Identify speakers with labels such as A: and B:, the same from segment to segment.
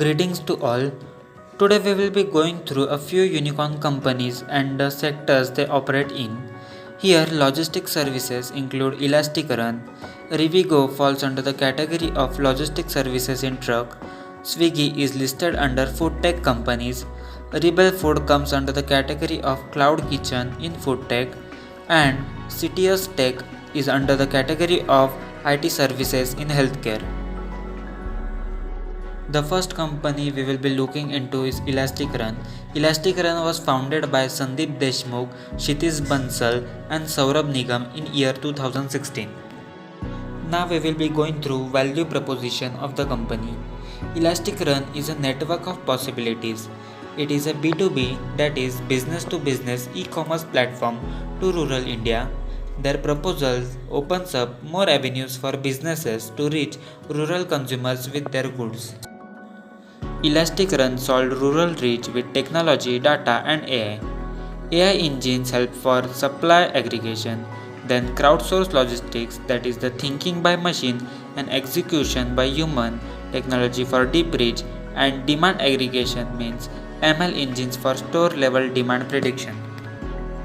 A: Greetings to all. Today we will be going through a few unicorn companies and the sectors they operate in. Here, logistics services include Elasticaran. Rivigo falls under the category of logistics services in truck. Swiggy is listed under food tech companies. Rebel Food comes under the category of cloud kitchen in food tech. And Citius Tech is under the category of IT services in healthcare. The first company we will be looking into is Elasticaran. Elasticaran was founded by Sandeep Deshmukh, Kshitiz Bansal and Saurabh Nigam in year 2016. Now we will be going through value proposition of the company. Elasticaran is a network of possibilities. It is a B2B, that is business to business e-commerce platform to rural India. Their proposal opens up more avenues for businesses to reach rural consumers with their goods. Elasticaran solved rural reach with technology, data, and AI. AI engines help for supply aggregation, then crowdsourced logistics, that is the thinking by machine and execution by human, technology for deep reach, and demand aggregation means ML engines for store level demand prediction.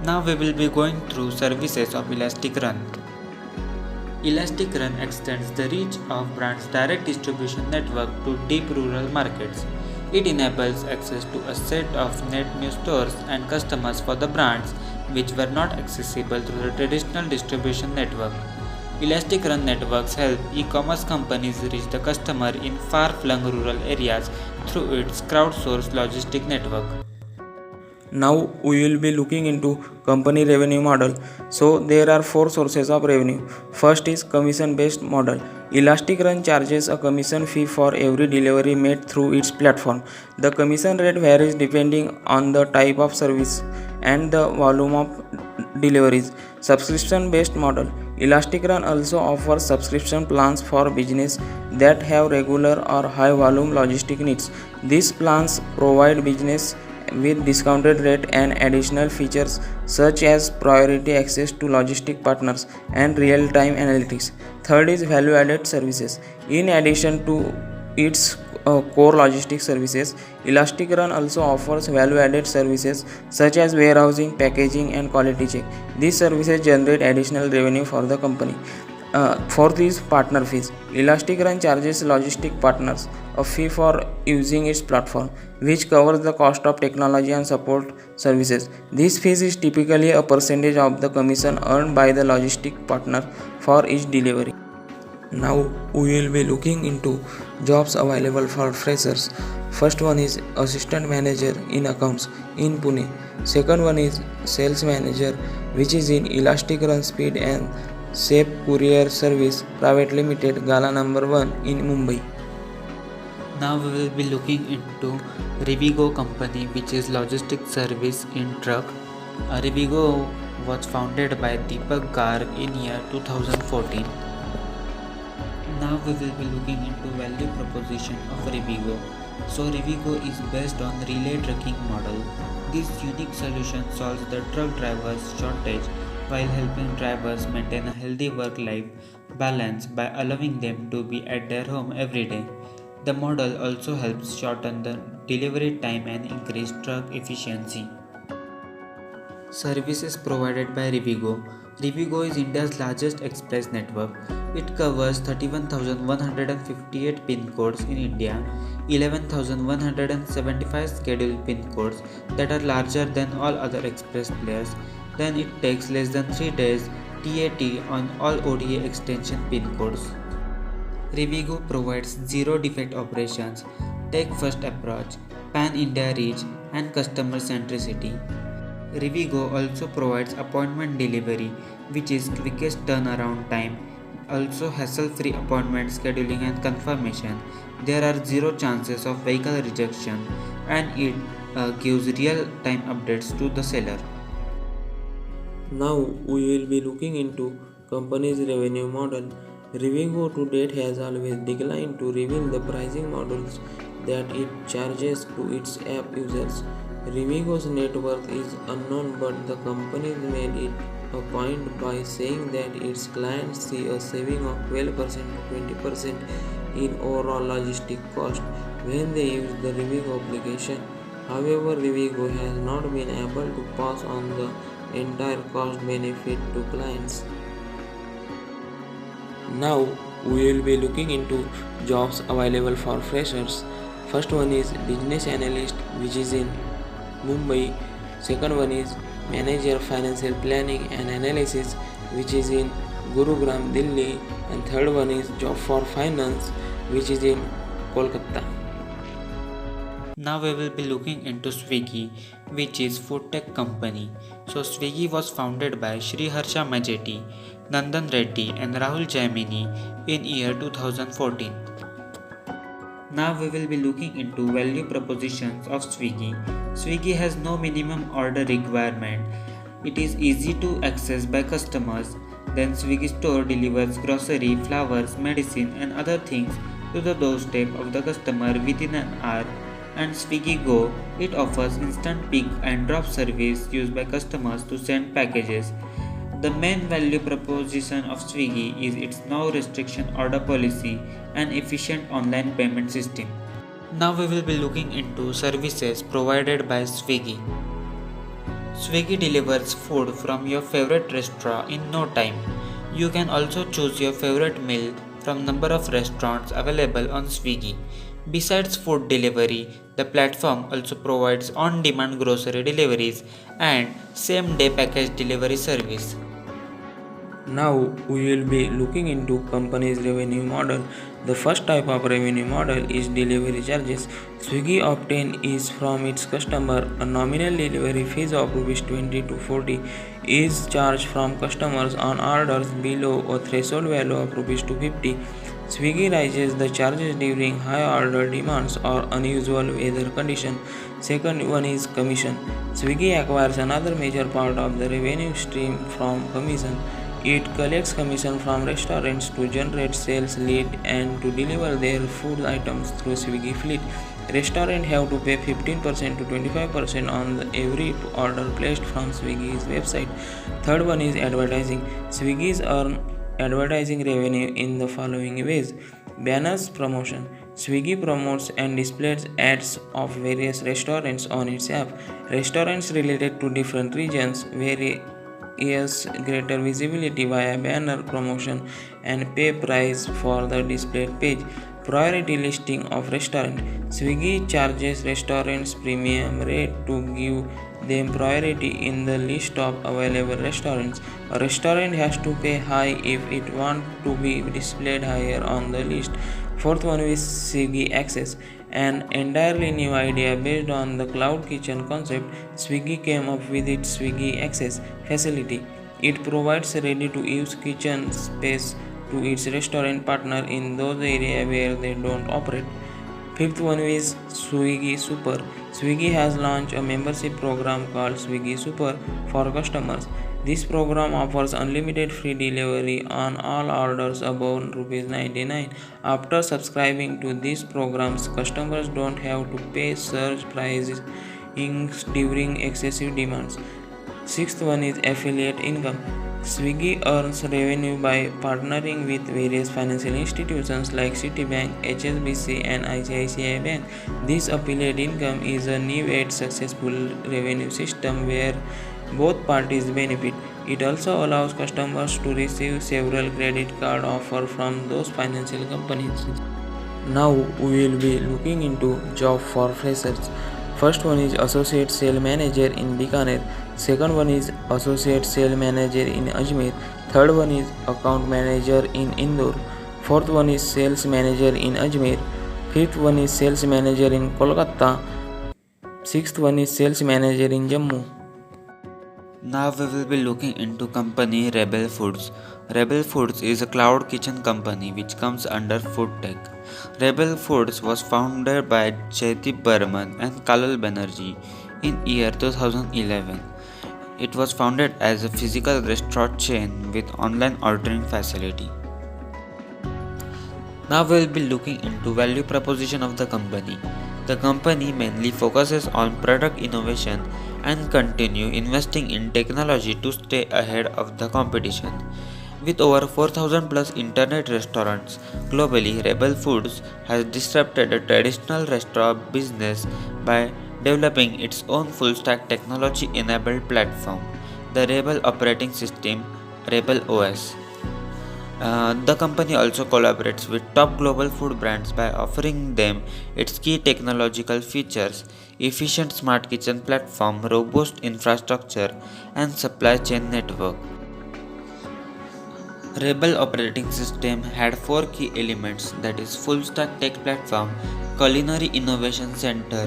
A: Now we will be going through services of Elasticaran. Elasticaran extends the reach of brand's direct distribution network to deep rural markets. It enables access to a set of net new stores and customers for the brands which were not accessible through the traditional distribution network. Elasticaran networks help e-commerce companies reach the customer in far-flung rural areas through its crowdsourced logistic network.
B: Now we will be looking into company revenue model. So there are four sources of revenue. First is commission based model. Elasticaran charges a commission fee for every delivery made through its platform. The commission rate varies depending on the type of service and the volume of deliveries. Subscription based model. Elasticaran also offers subscription plans for business that have regular or high volume logistic needs. These plans provide business with discounted rate and additional features such as priority access to logistic partners and real-time analytics. Third is value-added services. In addition to its core logistic services, Elasticaran also offers value-added services such as warehousing, packaging, and quality check. These services generate additional revenue for the company. Fourth is partner fees. Elasticaran charges logistic partners a fee for using its platform, which covers the cost of technology and support services. This fee is typically a percentage of the commission earned by the logistic partner for each delivery. Now we will be looking into jobs available for freshers. First one is assistant manager in accounts in Pune. Second one is sales manager, which is in Elasticaran Speed and Safe Courier Service Private Limited, Gala number 1 in Mumbai.
A: Now we will be looking into Rivigo company, which is logistics service in truck. Rivigo was founded by Deepak Garg in year 2014. Now we will be looking into value proposition of Rivigo. So Rivigo is based on relay trucking model. This unique solution solves the truck drivers shortage while helping drivers maintain a healthy work-life balance by allowing them to be at their home every day. The model also helps shorten the delivery time and increase truck efficiency. Services provided by Rivigo. Rivigo is India's largest express network. It covers 31,158 pin codes in India, 11,175 scheduled pin codes that are larger than all other express players. Then it takes less than 3 days TAT on all ODA extension pin codes. Rivigo provides zero defect operations, tech first approach, pan India reach, and customer centricity. Rivigo also provides appointment delivery, which is quickest turnaround time, also hassle-free appointment scheduling and confirmation. There are zero chances of vehicle rejection, and it gives real-time updates to the seller.
B: Now we will be looking into company's revenue model. Rivigo to date has always declined to reveal the pricing models that it charges to its app users. Rivigo's net worth is unknown, but the company made it a point by saying that its clients see a saving of 12% to 20% in overall logistic cost when they use the Rivigo application. However, Rivigo has not been able to pass on the entire cost benefit to clients. Now we will be looking into jobs available for freshers. First one is business analyst, which is in Mumbai. Second one is manager financial planning and analysis, which is in Gurugram, Delhi. And third one is job for finance, which is in Kolkata.
A: Now we will be looking into Swiggy, which is food tech company. So Swiggy was founded by Sri Harsha Majeti, Nandan Reddy and Rahul Jaimini in year 2014. Now we will be looking into value propositions of Swiggy. Swiggy has no minimum order requirement. It is easy to access by customers. Then Swiggy store delivers grocery, flowers, medicine and other things to the doorstep of the customer within an hour. And Swiggy Go, it offers instant pick and drop service used by customers to send packages. The main value proposition of Swiggy is its no restriction order policy and efficient online payment system. Now we will be looking into services provided by Swiggy. Swiggy delivers food from your favorite restaurant in no time. You can also choose your favorite meal from number of restaurants available on Swiggy. Besides food delivery, the platform also provides on-demand grocery deliveries and same-day package delivery service.
B: Now we will be looking into company's revenue model. The first type of revenue model is delivery charges. Swiggy obtains is from its customer. A nominal delivery fees of ₹20 to ₹40 is charged from customers on orders below a threshold value of ₹250. Swiggy raises the charges during high order demands or unusual weather conditions. Second one is commission. Swiggy acquires another major part of the revenue stream from commission. It collects commission from restaurants to generate sales lead and to deliver their food items through Swiggy fleet. Restaurants have to pay 15% to 25% on every order placed from Swiggy's website. Third one is advertising. Swiggy's earn advertising revenue in the following ways. Banners promotion. Swiggy promotes and displays ads of various restaurants on its app. Restaurants related to different regions greater visibility via banner promotion and pay price for the displayed page. Priority listing of restaurant. Swiggy charges restaurants premium rate to give them priority in the list of available restaurants. A restaurant has to pay high if it wants to be displayed higher on the list. Fourth one is Swiggy Access, an entirely new idea based on the cloud kitchen concept. Swiggy came up with its Swiggy Access facility. It provides ready-to-use kitchen space to its restaurant partner in those areas where they don't operate. Fifth one is Swiggy Super. Swiggy has launched a membership program called Swiggy Super for customers. This program offers unlimited free delivery on all orders above ₹99. After subscribing to these programs, customers don't have to pay surge prices during excessive demands. Sixth one is affiliate income. Swiggy earns revenue by partnering with various financial institutions like Citibank, HSBC, and ICICI Bank. This affiliate income is a new and successful revenue system where both parties benefit. It also allows customers to receive several credit card offers from those financial companies. Now we will be looking into job for freshers. First one is associate sale manager in Bikaner. Second one is associate sale manager in Ajmer. Third one is account manager in Indore. Fourth one is sales manager in Ajmer. Fifth one is sales manager in Kolkata. Sixth one is sales manager in Jammu.
A: Now we will be looking into company Rebel Foods. Rebel Foods is a cloud kitchen company which comes under food tech. Rebel Foods was founded by Jaideep Burman and Kalal Banerjee in year 2011. It was founded as a physical restaurant chain with online ordering facility. Now we will be looking into value proposition of the company. The company mainly focuses on product innovation and continue investing in technology to stay ahead of the competition. With over 4,000 plus internet restaurants globally, Rebel Foods has disrupted the traditional restaurant business by developing its own full stack technology enabled platform, the Rebel operating system, Rebel OS. The company also collaborates with top global food brands by offering them its key technological features, efficient smart kitchen platform, robust infrastructure, and supply chain network. Rebel operating system had four key elements, that is full stack tech platform, culinary innovation center,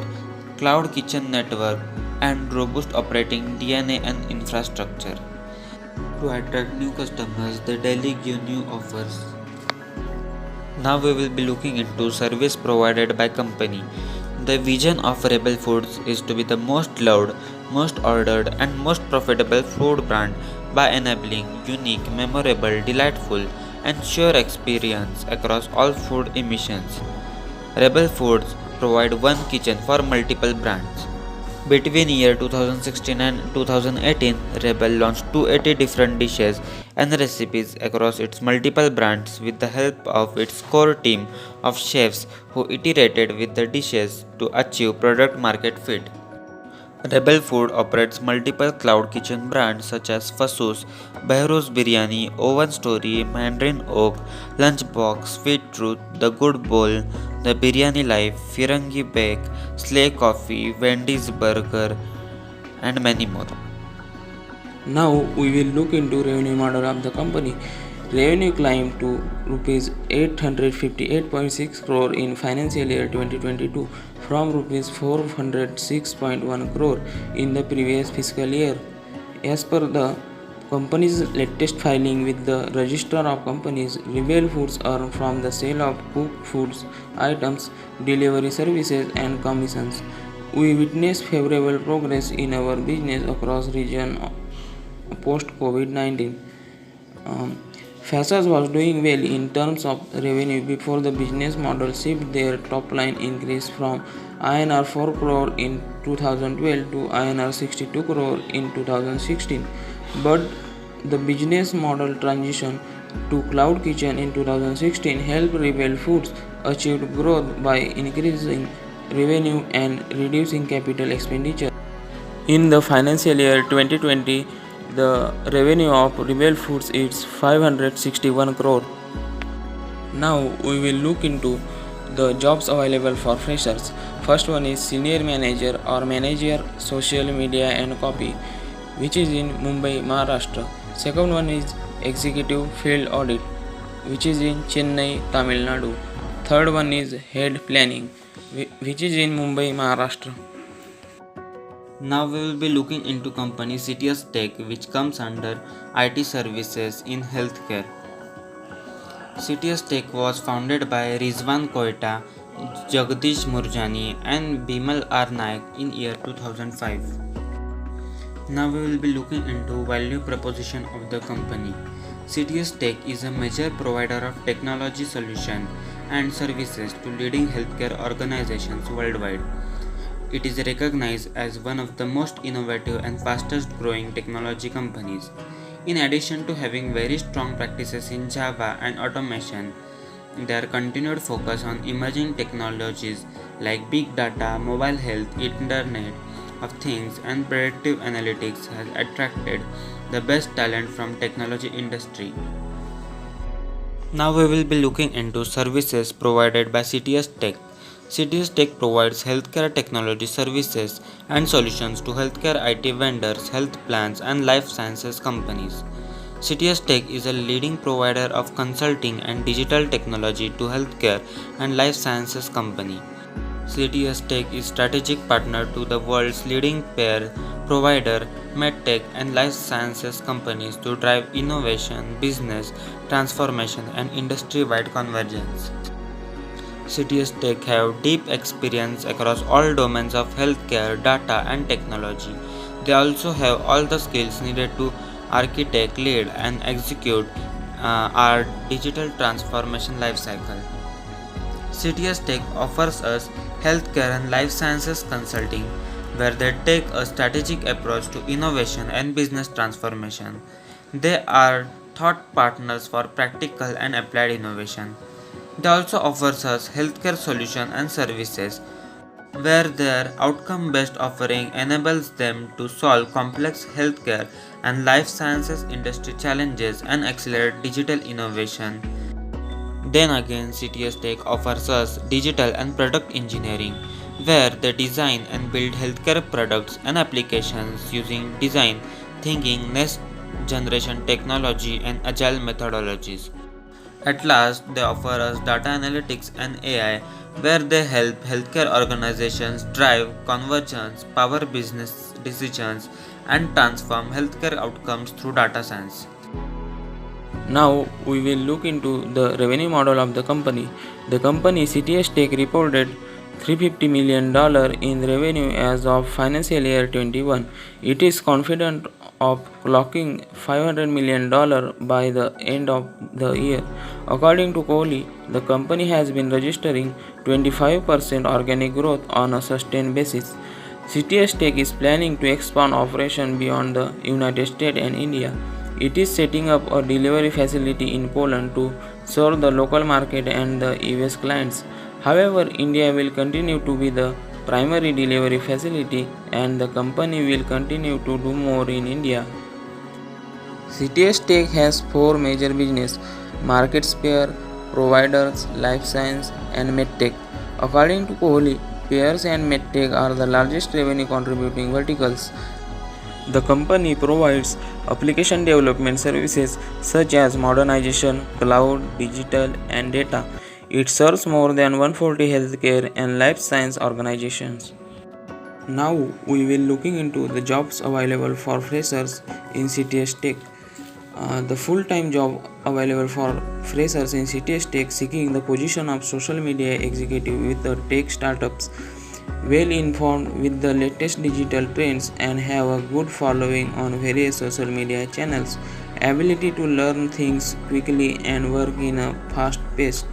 A: cloud kitchen network, and robust operating DNA and infrastructure. To attract new customers, they daily give new offers. Now we will be looking into service provided by company. The vision of Rebel Foods is to be the most loved, most ordered and most profitable food brand by enabling unique, memorable, delightful and sure experience across all food emissions. Rebel Foods provide one kitchen for multiple brands. Between year 2016 and 2018, Rebel launched 280 different dishes and recipes across its multiple brands with the help of its core team of chefs who iterated with the dishes to achieve product market fit. Rebel Food operates multiple cloud kitchen brands such as Fasus, Behrouz Biryani, Oven Story, Mandarin Oak, Lunchbox, Sweet Truth, The Good Bowl, The Biryani Life, Firangi Bake, Slay Coffee, Wendy's Burger, and many more.
B: Now we will look into revenue model of the company. Revenue climbed to rupees 858.6 crore in financial year 2022 from rupees 406.1 crore in the previous fiscal year. As per the company's latest filing with the Register of Companies, Rebel Foods earn from the sale of cooked foods items, delivery services and commissions. We witness favorable progress in our business across region post COVID-19. Fasas was doing well in terms of revenue before the business model shift. Their top line increased from INR 4 crore in 2012 to INR 62 crore in 2016. But the business model transition to cloud kitchen in 2016 helped Rebel Foods achieve growth by increasing revenue and reducing capital expenditure. In the financial year 2020, the revenue of Rebel Foods is 561 crore. Now we will look into the jobs available for freshers. First one is senior manager or manager social media and copy, which is in Mumbai, Maharashtra. Second one is executive field audit, which is in Chennai, Tamil Nadu. Third one is head planning, which is in Mumbai, Maharashtra.
A: Now we will be looking into company CTS Tech, which comes under IT services in healthcare. CTS Tech was founded by Rizwan Koita, Jagdish Murjani and Bimal R. Naik in year 2005. Now we will be looking into value proposition of the company. CTS Tech is a major provider of technology solution and services to leading healthcare organizations worldwide. It is recognized as one of the most innovative and fastest growing technology companies. In addition to having very strong practices in Java and automation, their continued focus on emerging technologies like big data, mobile health, Internet of Things and predictive analytics has attracted the best talent from technology industry. Now we will be looking into services provided by CTS Tech. CTS Tech provides healthcare technology services and solutions to healthcare IT vendors, health plans, and life sciences companies. CTS Tech is a leading provider of consulting and digital technology to healthcare and life sciences company. CTS Tech is strategic partner to the world's leading payer provider, medtech, and life sciences companies to drive innovation, business transformation, and industry-wide convergence. CTS Tech have deep experience across all domains of healthcare, data, and technology. They also have all the skills needed to architect, lead, and execute our digital transformation lifecycle. CTS Tech offers us healthcare and life sciences consulting, where they take a strategic approach to innovation and business transformation. They are thought partners for practical and applied innovation. They also offers us healthcare solutions and services where their outcome-based offering enables them to solve complex healthcare and life sciences industry challenges and accelerate digital innovation. Then again, CTS Tech offers us digital and product engineering, where they design and build healthcare products and applications using design thinking, next generation technology, and agile methodologies. At last, they offer us data analytics and AI, where they help healthcare organizations drive convergence, power business decisions, and transform healthcare outcomes through data science.
B: Now we will look into the revenue model of the company. The company CTS Tech reported $350 million in revenue as of financial year 21. It is confident of clocking $500 million by the end of the year. According to Kohli, the company has been registering 25% organic growth on a sustained basis. CTS Tech is planning to expand operation beyond the United States and India. It is setting up a delivery facility in Poland to serve the local market and the US clients. However, India will continue to be the primary delivery facility and the company will continue to do more in India. CTS Tech has four major business markets: payer, providers, life science, and medtech. According to Kohli, payers and medtech are the largest revenue contributing verticals. The company provides application development services such as modernization, cloud, digital, and data. It serves more than 140 healthcare and life science organizations. Now we will looking into the jobs available for freshers in CTS Tech. The full-time job available for freshers in CTS Tech seeking the position of social media executive with the tech startups, well informed with the latest digital trends and have a good following on various social media channels, ability to learn things quickly and work in a fast pace.